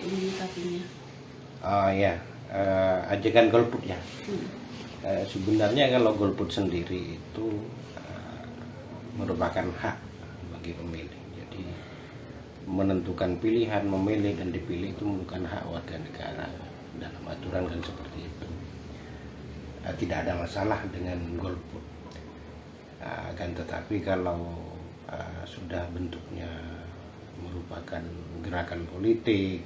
menyikapinya? Ya, ajakan golput ya. Sebenarnya kalau golput sendiri itu merupakan hak bagi pemilih. Jadi menentukan pilihan, memilih dan dipilih itu merupakan hak warga negara. Dalam aturan kan seperti itu. Tidak ada masalah dengan golput. Kan tetapi kalau sudah bentuknya merupakan gerakan politik,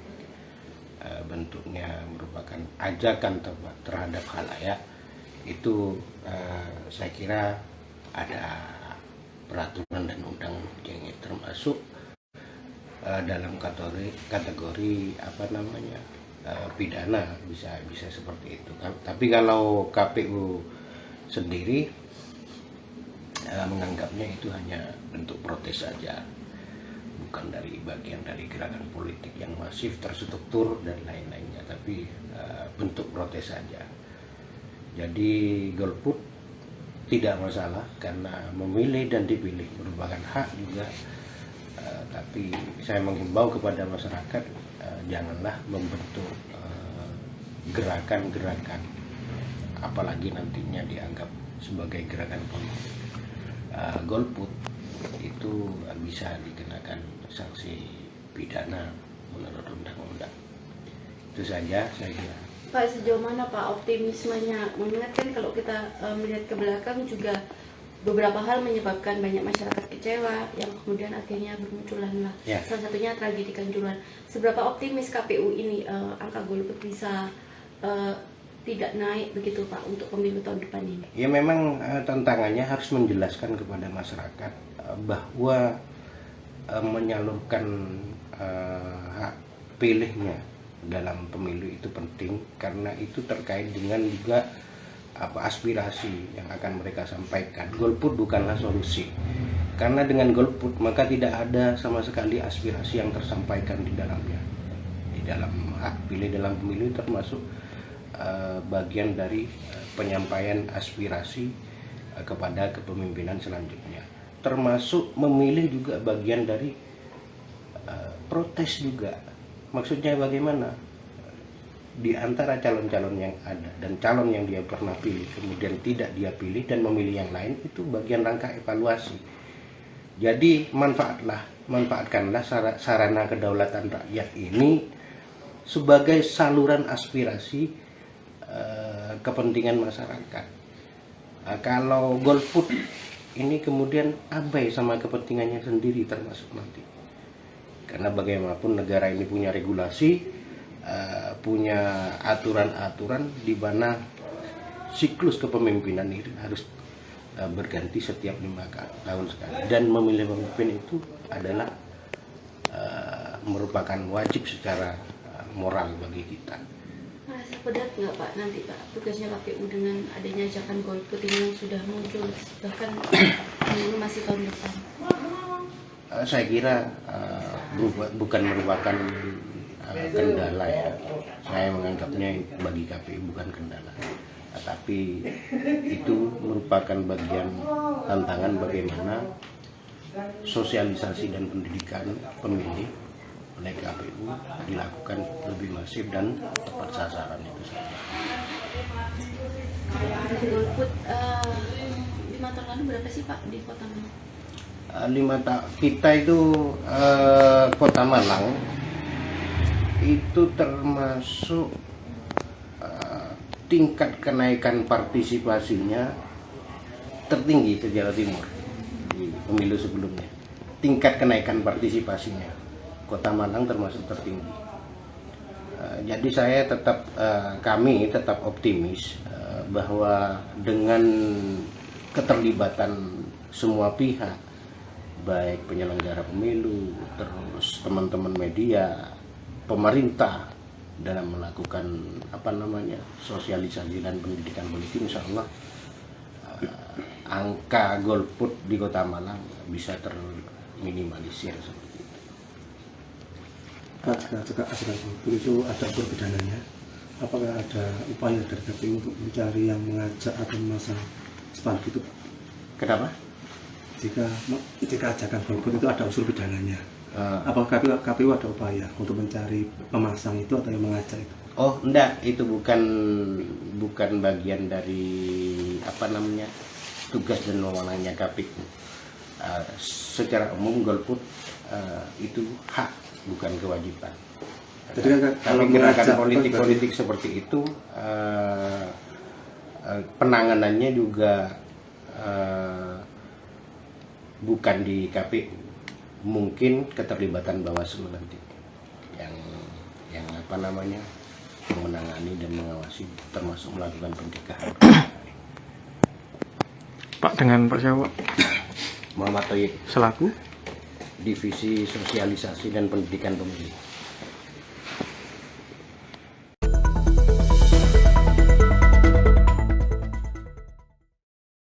bentuknya merupakan ajakan terhadap khalayak, itu saya kira ada peraturan dan undang-undang termasuk dalam kategori pidana, bisa seperti itu kan. Tapi kalau KPU sendiri menganggapnya itu hanya bentuk protes saja, bukan dari bagian dari gerakan politik yang masif, terstruktur dan lain-lainnya, tapi bentuk protes saja. Jadi golput tidak masalah karena memilih dan dipilih merupakan hak juga, tapi saya menghimbau kepada masyarakat janganlah membentuk gerakan-gerakan apalagi nantinya dianggap sebagai gerakan politik. Golput itu bisa dikenakan sanksi pidana menurut undang-undang. Itu saja saya kira. Pak, sejauh mana Pak optimismenya? Mengingat kan kalau kita melihat ke belakang juga beberapa hal menyebabkan banyak masyarakat kecewa yang kemudian akhirnya bermunculan lah. Ya. Salah satunya tragedi Kanjuruhan. Seberapa optimis KPU ini angka golput bisa tidak naik begitu Pak untuk pemilu tahun depan ini? Ya memang tantangannya harus menjelaskan kepada masyarakat bahwa menyalurkan hak pilihnya dalam pemilu itu penting karena itu terkait dengan juga aspirasi yang akan mereka sampaikan. Golput bukanlah solusi. Karena dengan golput maka tidak ada sama sekali aspirasi yang tersampaikan di dalamnya. Di dalam hak pilih dalam pemilu termasuk bagian dari penyampaian aspirasi kepada kepemimpinan selanjutnya, termasuk memilih juga bagian dari protes juga. Maksudnya bagaimana di antara calon-calon yang ada dan calon yang dia pernah pilih kemudian tidak dia pilih dan memilih yang lain, itu bagian rangka evaluasi. Jadi manfaatkanlah sarana kedaulatan rakyat ini sebagai saluran aspirasi kepentingan masyarakat. Kalau golput ini kemudian abai sama kepentingannya sendiri termasuk nanti, karena bagaimanapun negara ini punya regulasi, punya aturan-aturan di mana siklus kepemimpinan ini harus berganti setiap 5 tahun sekali, dan memilih pemimpin itu adalah merupakan wajib secara moral bagi kita. Merasa berat nggak Pak nanti Pak tugasnya KPU dengan adanya ajakan golput ini yang sudah muncul bahkan ini masih tahun depan? Saya kira bukan merupakan kendala ya. Saya menganggapnya bagi KPU bukan kendala, tapi itu merupakan bagian tantangan bagaimana sosialisasi dan pendidikan pemilih oleh KPU dilakukan lebih masif dan tepat sasaran, itu saja. Golput 5 tahun lalu berapa sih Pak di Kota Malang? 5 tahun kita itu Kota Malang itu termasuk tingkat kenaikan partisipasinya tertinggi se Jawa Timur di pemilu sebelumnya. Tingkat kenaikan partisipasinya Kota Malang termasuk tertinggi. Jadi saya kami tetap optimis bahwa dengan keterlibatan semua pihak, baik penyelenggara pemilu, terus teman-teman media, pemerintah, dalam melakukan sosialisasi dan pendidikan politik, insya Allah angka golput di Kota Malang bisa terminimalisir seperti itu. Pak, jika ajakan golput itu ada unsur pidananya, apakah ada upaya dari KPU untuk mencari yang mengajak atau memasang spanduk itu, Pak? Kenapa? Jika ajakan golput itu ada unsur pidananya, Apakah KPU ada upaya untuk mencari pemasang itu atau yang mengajak itu? Oh enggak, itu bukan bagian dari tugas dan wewenangnya KPU. Secara umum golput itu hak, bukan kewajiban. Jadi kan kalau Tapi gerakan mengajak politik seperti itu penanganannya juga bukan di KPU, mungkin keterlibatan Bawaslu nanti yang menangani dan mengawasi, termasuk melakukan pencegahan. Pak, dengan Pak siapa? Muhammad Thoyib, Selaku Divisi Sosialisasi dan Pendidikan Pemilih.